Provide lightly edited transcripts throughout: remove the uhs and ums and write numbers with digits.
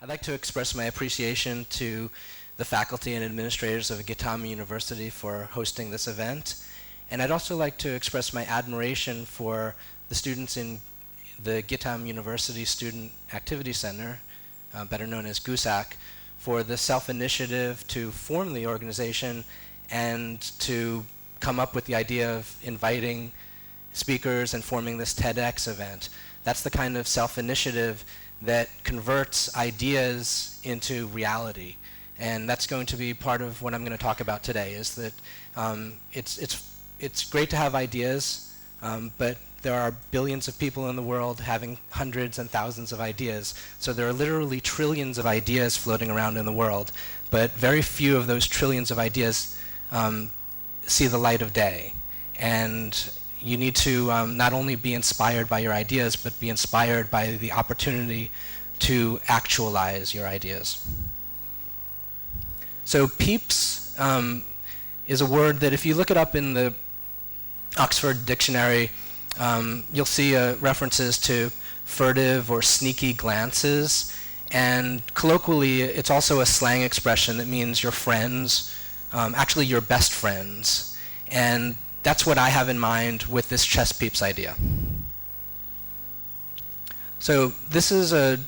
I'd like to express my appreciation to the faculty and administrators of University for hosting this event. And I'd also like to express my admiration for the students in the University Student Activity Center, better known as GUSAC, for the self-initiative to form the organization and to come up with the idea of inviting speakers and forming this TEDx event. That's the kind of self-initiative that converts ideas into reality. And that's going to be part of what I'm going to talk about today, is that it's great to have ideas, but there are billions of people in the world having hundreds and thousands of ideas. So there are literally trillions of ideas floating around in the world, but very few of those trillions of ideas see the light of day. And you need to not only be inspired by your ideas, but be inspired by the opportunity to actualize your ideas. So Peeps is a word that if you look it up in the Oxford Dictionary, you'll see references to furtive or sneaky glances. And colloquially, it's also a slang expression that means your friends, actually your best friends. And that's what I have in mind with this chess Peeps idea. So this is a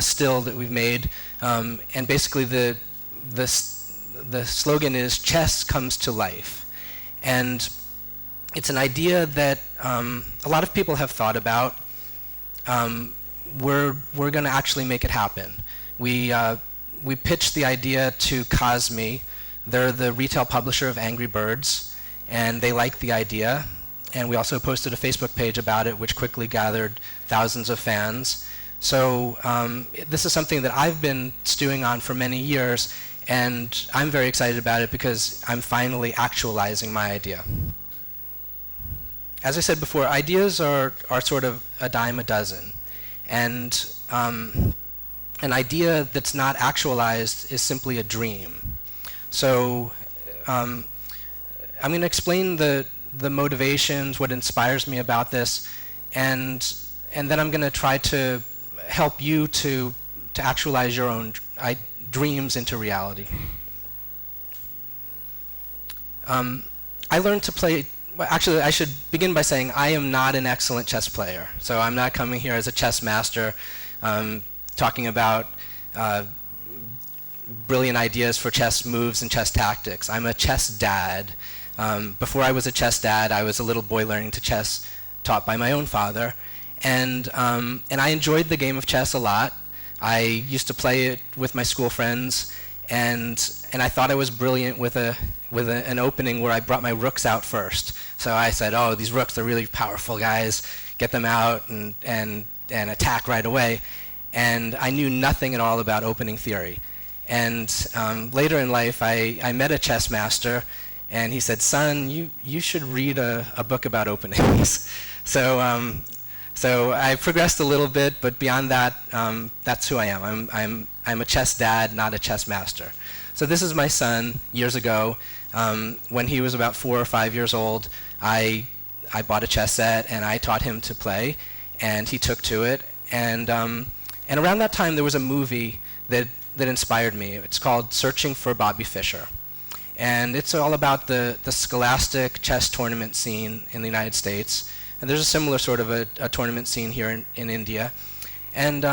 still that we've made, and basically the slogan is "Chess comes to life," and it's an idea that a lot of people have thought about. We're going to actually make it happen. We pitched the idea to Cosme. They're the retail publisher of Angry Birds. And they liked the idea, and we also posted a Facebook page about it, which quickly gathered thousands of fans. So this is something that I've been stewing on for many years, and I'm very excited about it because I'm finally actualizing my idea. As I said before, ideas are sort of a dime a dozen, and an idea that's not actualized is simply a dream. So I'm going to explain the motivations, what inspires me about this, and then I'm going to try to help you to actualize your own dreams into reality. I learned to play. Well, actually, I should begin by saying I am not an excellent chess player. So I'm not coming here as a chess master talking about brilliant ideas for chess moves and chess tactics. I'm a chess dad. Before I was a chess dad, I was a little boy learning to chess, taught by my own father, and I enjoyed the game of chess a lot. I used to play it with my school friends, and I thought I was brilliant with an opening where I brought my rooks out first. So I said, "Oh, these rooks are really powerful, guys. Get them out and attack right away." And I knew nothing at all about opening theory. And later in life, I met a chess master. And he said, "Son, you should read a book about openings." So I progressed a little bit, but beyond that, that's who I am. I'm a chess dad, not a chess master. So this is my son. Years ago, when he was about 4 or 5 years old, I bought a chess set and I taught him to play, and he took to it. And around that time, there was a movie that inspired me. It's called Searching for Bobby Fischer. And it's all about the scholastic chess tournament scene in the United States. And there's a similar sort of a tournament scene here in India. And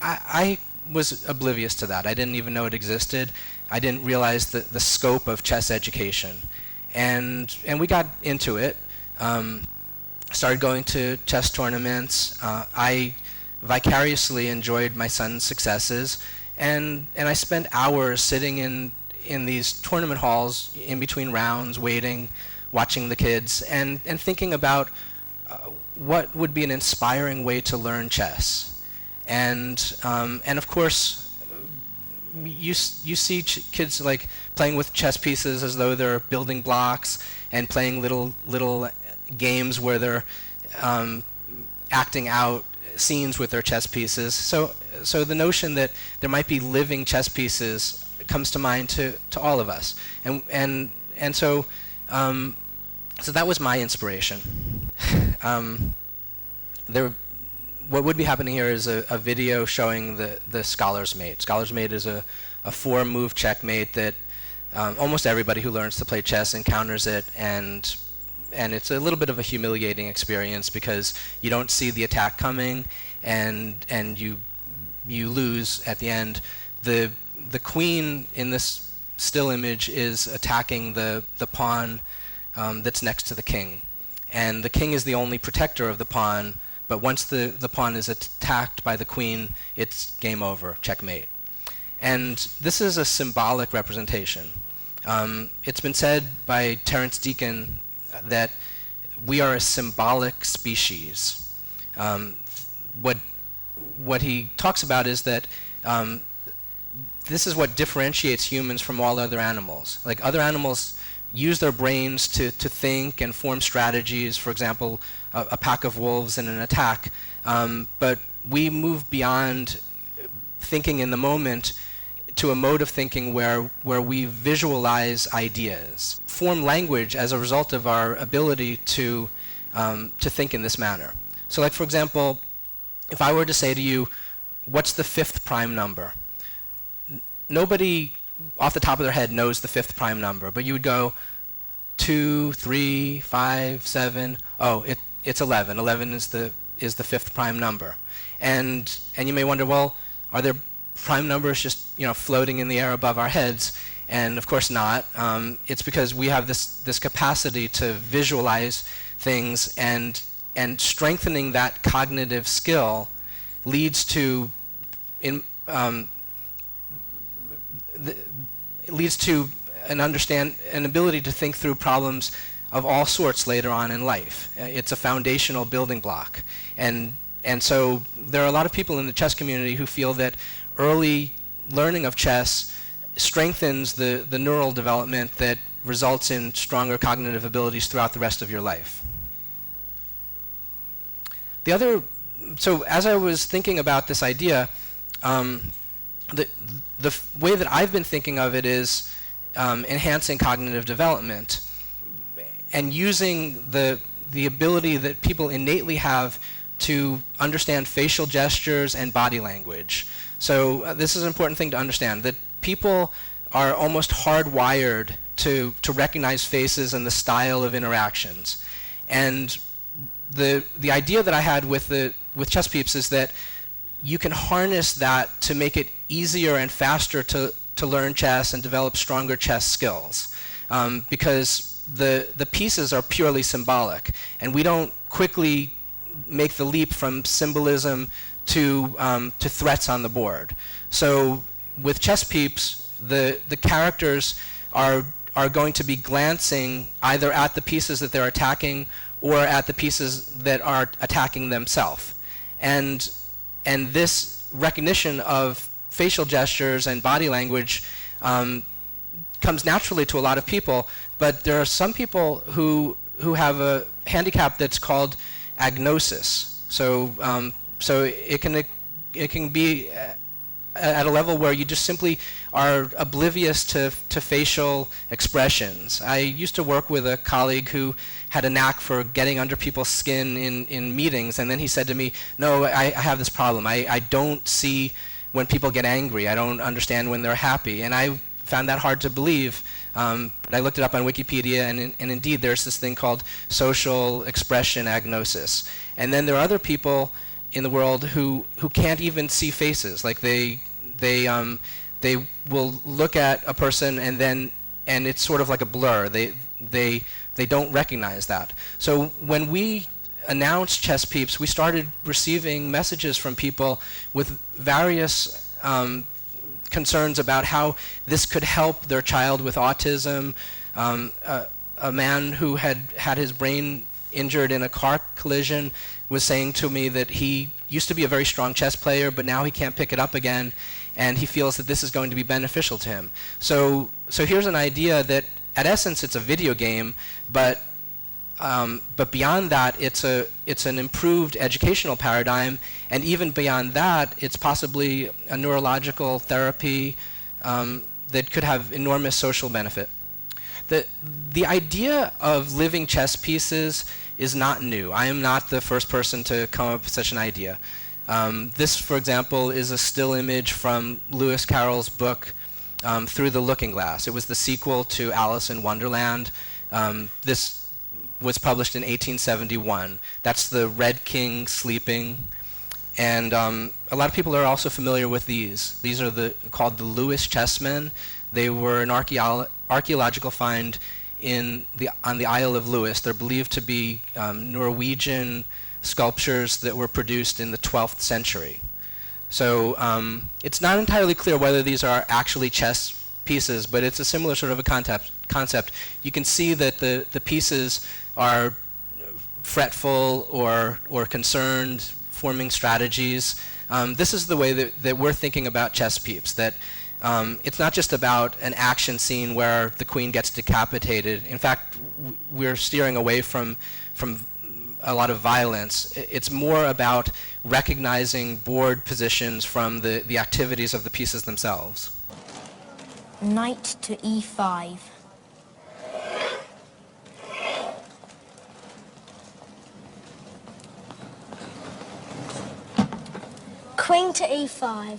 I was oblivious to that. I didn't even know it existed. I didn't realize the scope of chess education. And we got into it. Started going to chess tournaments. I vicariously enjoyed my son's successes. And I spent hours sitting in these tournament halls in between rounds, waiting, watching the kids, and thinking about what would be an inspiring way to learn chess. And of course, you see kids like playing with chess pieces as though they're building blocks, and playing little games where they're acting out scenes with their chess pieces. So the notion that there might be living chess pieces comes to mind to all of us, and so that was my inspiration. what would be happening here is a video showing the Scholar's Mate. Scholar's Mate is a 4-move checkmate that almost everybody who learns to play chess encounters it, and it's a little bit of a humiliating experience because you don't see the attack coming, and you lose at the end. The queen in this still image is attacking the pawn that's next to the king, and the king is the only protector of the pawn. But once the pawn is attacked by the queen, it's game over, checkmate. And this is a symbolic representation. It's been said by Terence Deacon that we are a symbolic species. What he talks about is that this is what differentiates humans from all other animals. Like, other animals use their brains to think and form strategies, for example, a pack of wolves in an attack. But we move beyond thinking in the moment to a mode of thinking where we visualize ideas, form language as a result of our ability to think in this manner. So, like, for example, if I were to say to you, what's the 5th prime number? Nobody off the top of their head knows the 5th prime number, but you would go 2, 3, 5, 7. Oh, it's 11. 11 is the 5th prime number, and you may wonder, well, are there prime numbers just floating in the air above our heads? And of course not. It's because we have this capacity to visualize things, and strengthening that cognitive skill leads to an ability to think through problems of all sorts later on in life. It's a foundational building block. And so there are a lot of people in the chess community who feel that early learning of chess strengthens the neural development that results in stronger cognitive abilities throughout the rest of your life. So as I was thinking about this idea, the way that I've been thinking of it is enhancing cognitive development and using the ability that people innately have to understand facial gestures and body language. So this is an important thing to understand, that people are almost hardwired to recognize faces and the style of interactions. And the idea that I had with Chess Peeps is that you can harness that to make it easier and faster to learn chess and develop stronger chess skills, because the pieces are purely symbolic, and we don't quickly make the leap from symbolism to threats on the board. So with Chess Peeps, the characters are going to be glancing either at the pieces that they're attacking or at the pieces that are attacking themselves. And this recognition of facial gestures and body language comes naturally to a lot of people, but there are some people who have a handicap that's called agnosis. So it can be at a level where you just simply are oblivious to facial expressions. I used to work with a colleague who had a knack for getting under people's skin in meetings, and then he said to me, no, I have this problem. I don't see when people get angry. I don't understand when they're happy. And I found that hard to believe. But I looked it up on Wikipedia, and indeed there's this thing called social expression agnosis. And then there are other people in the world who can't even see faces. Like they will look at a person and it's sort of like a blur. They don't recognize that. So when we announced Chess Peeps, we started receiving messages from people with various concerns about how this could help their child with autism. A man who had his brain injured in a car collision was saying to me that he used to be a very strong chess player, but now he can't pick it up again, and he feels that this is going to be beneficial to him. So here's an idea that, at essence, it's a video game, but beyond that, it's an improved educational paradigm, and even beyond that, it's possibly a neurological therapy that could have enormous social benefit. The idea of living chess pieces is not new. I am not the first person to come up with such an idea. This, for example, is a still image from Lewis Carroll's book, Through the Looking Glass. It was the sequel to Alice in Wonderland. This was published in 1871. That's the Red King sleeping. And a lot of people are also familiar with these. These are called the Lewis chessmen. They were an archaeological find on the Isle of Lewis. They're believed to be Norwegian sculptures that were produced in the 12th century. So it's not entirely clear whether these are actually chess pieces, but it's a similar sort of a concept. You can see that the pieces are fretful or concerned, forming strategies. This is the way that we're thinking about chess peeps, that it's not just about an action scene where the queen gets decapitated. In fact, we're steering away from a lot of violence. It's more about recognizing board positions from the activities of the pieces themselves. Knight to e5. Queen to e5.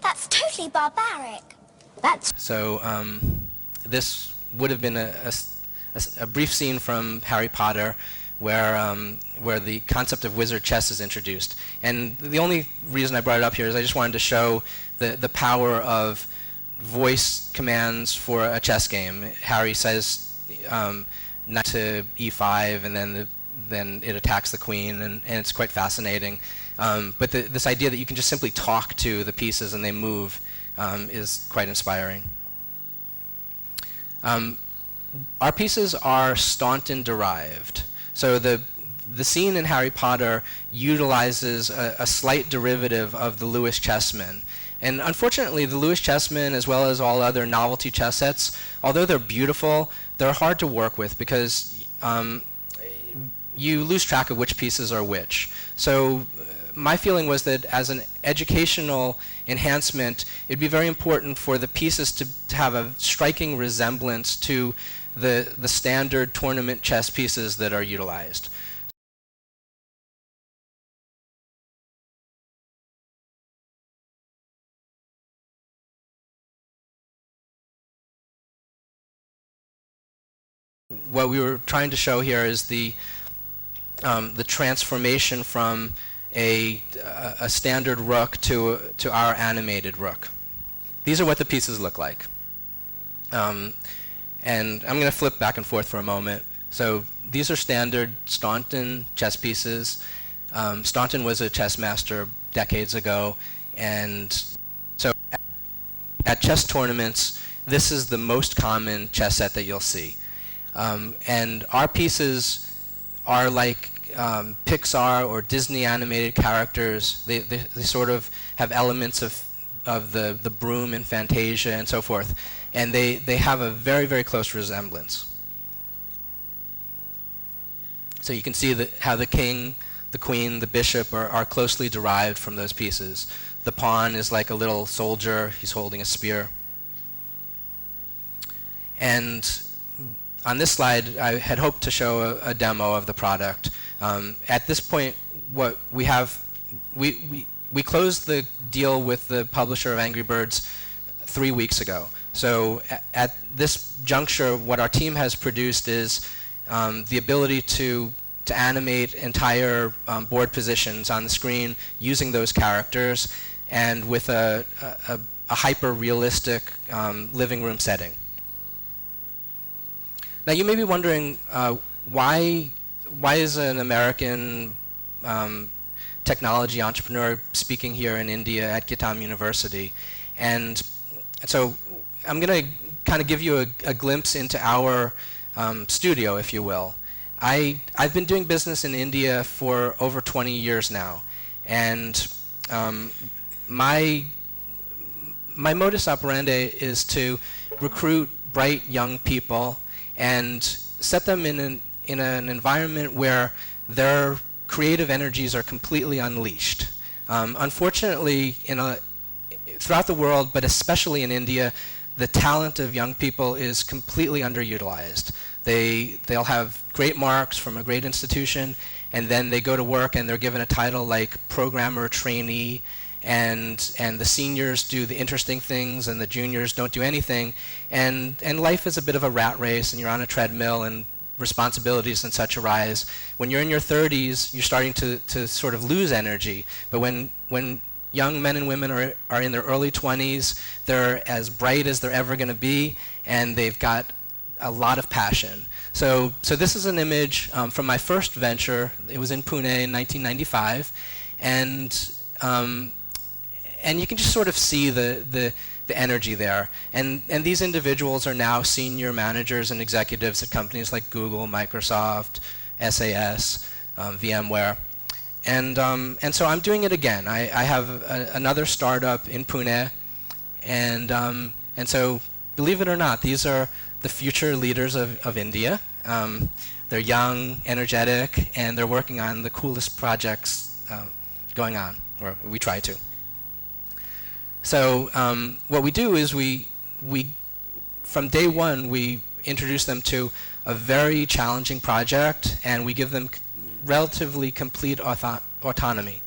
That's totally barbaric. So this would have been a brief scene from Harry Potter where the concept of wizard chess is introduced. And the only reason I brought it up here is I just wanted to show the power of voice commands for a chess game. Harry says knight to e5, and then it attacks the queen, and it's quite fascinating. But this idea that you can just simply talk to the pieces and they move is quite inspiring. Our pieces are Staunton derived. So the scene in Harry Potter utilizes a slight derivative of the Lewis chessmen. And unfortunately, the Lewis chessmen, as well as all other novelty chess sets, although they're beautiful, they're hard to work with because you lose track of which pieces are which. So my feeling was that as an educational enhancement, it'd be very important for the pieces to have a striking resemblance to the standard tournament chess pieces that are utilized. What we were trying to show here is the transformation from a standard rook to our animated rook. These are what the pieces look like. And I'm going to flip back and forth for a moment. So these are standard Staunton chess pieces. Staunton was a chess master decades ago, and so at chess tournaments, this is the most common chess set that you'll see. And our pieces are like Pixar or Disney animated characters. They sort of have elements of the broom in Fantasia and so forth. And they have a very, very close resemblance. So you can see how the king, the queen, the bishop are closely derived from those pieces. The pawn is like a little soldier. He's holding a spear. And on this slide, I had hoped to show a demo of the product. At this point, what we have, we closed the deal with the publisher of Angry Birds 3 weeks ago. So at this juncture, what our team has produced is the ability to animate entire board positions on the screen using those characters and with a hyper-realistic living room setting. Now you may be wondering why is an American technology entrepreneur speaking here in India at GITAMUniversity? And so I'm going to kind of give you a glimpse into our studio, if you will. I've been doing business in India for over 20 years now, and my modus operandi is to recruit bright young people and set them in an environment where their creative energies are completely unleashed. Unfortunately, in throughout the world, but especially in India, the talent of young people is completely underutilized. They'll have great marks from a great institution, and then they go to work and they're given a title like programmer trainee, and the seniors do the interesting things and the juniors don't do anything, and life is a bit of a rat race, and you're on a treadmill, and responsibilities and such arise. When you're in your 30s, you're starting to sort of lose energy, but when young men and women are in their early 20s, they're as bright as they're ever going to be, and they've got a lot of passion. So this is an image from my first venture. It was in Pune in 1995, and you can just sort of see the energy there. And these individuals are now senior managers and executives at companies like Google, Microsoft, SAS, VMware. And so I'm doing it again. I have another startup in Pune, and so believe it or not, these are the future leaders of India. They're young, energetic, and they're working on the coolest projects going on, or we try to. So what we do is we from day one, we introduce them to a very challenging project, and we give them relatively complete autonomy.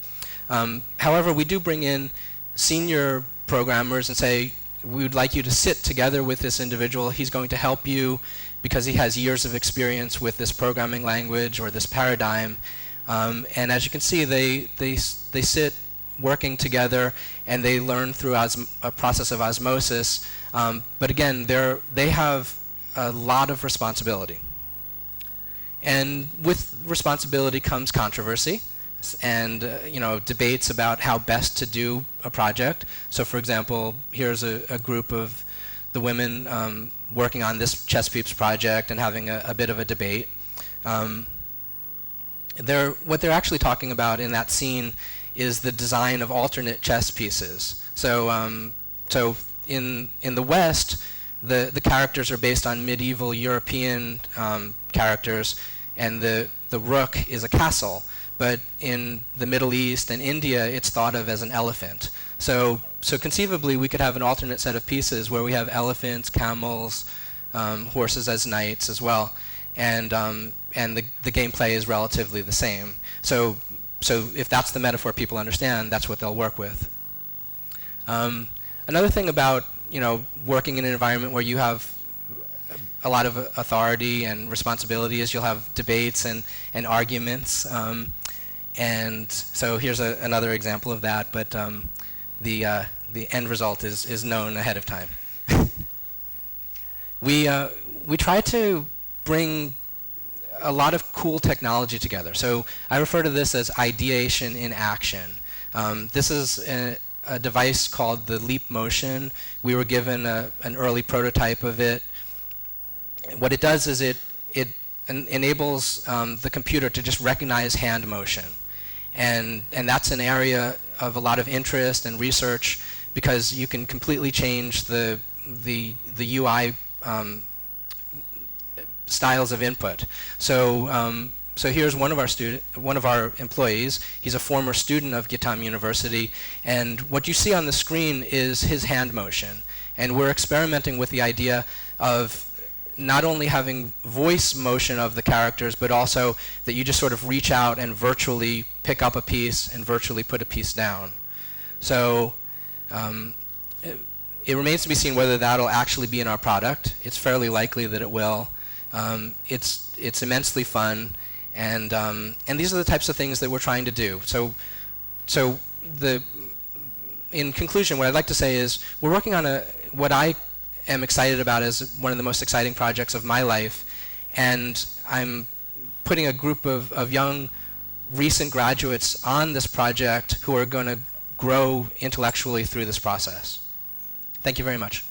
However, we do bring in senior programmers and say, we would like you to sit together with this individual. He's going to help you because he has years of experience with this programming language or this paradigm. And as you can see, they sit working together, and they learn through a process of osmosis. But again, they have a lot of responsibility. And with responsibility comes controversy and debates about how best to do a project. So for example, here's a group of the women working on this Chess Peeps project and having a bit of a debate. What they're actually talking about in that scene is the design of alternate chess pieces. So in the West, the characters are based on medieval European characters, and the rook is a castle. But in the Middle East and India, it's thought of as an elephant. So conceivably, we could have an alternate set of pieces where we have elephants, camels, horses as knights as well, and the gameplay is relatively the same. So if that's the metaphor people understand, that's what they'll work with. Another thing about working in an environment where you have a lot of authority and responsibility is you'll have debates and arguments. And so here's another example of that, but the end result is known ahead of time. We try to bring a lot of cool technology together. So I refer to this as ideation in action. This is a device called the Leap Motion. We were given an early prototype of it. What it does is it enables the computer to just recognize hand motion. And that's an area of a lot of interest and research, because you can completely change the UI styles of input. So here's one of our employees. He's a former student of TEDxGITAMUniversity, and what you see on the screen is his hand motion. And we're experimenting with the idea of not only having voice motion of the characters, but also that you just sort of reach out and virtually pick up a piece and virtually put a piece down. So it remains to be seen whether that'll actually be in our product. It's fairly likely that it will. It's immensely fun, and these are the types of things that we're trying to do. So in conclusion, what I'd like to say is we're working on what I am excited about as one of the most exciting projects of my life, and I'm putting a group of young recent graduates on this project who are going to grow intellectually through this process. Thank you very much.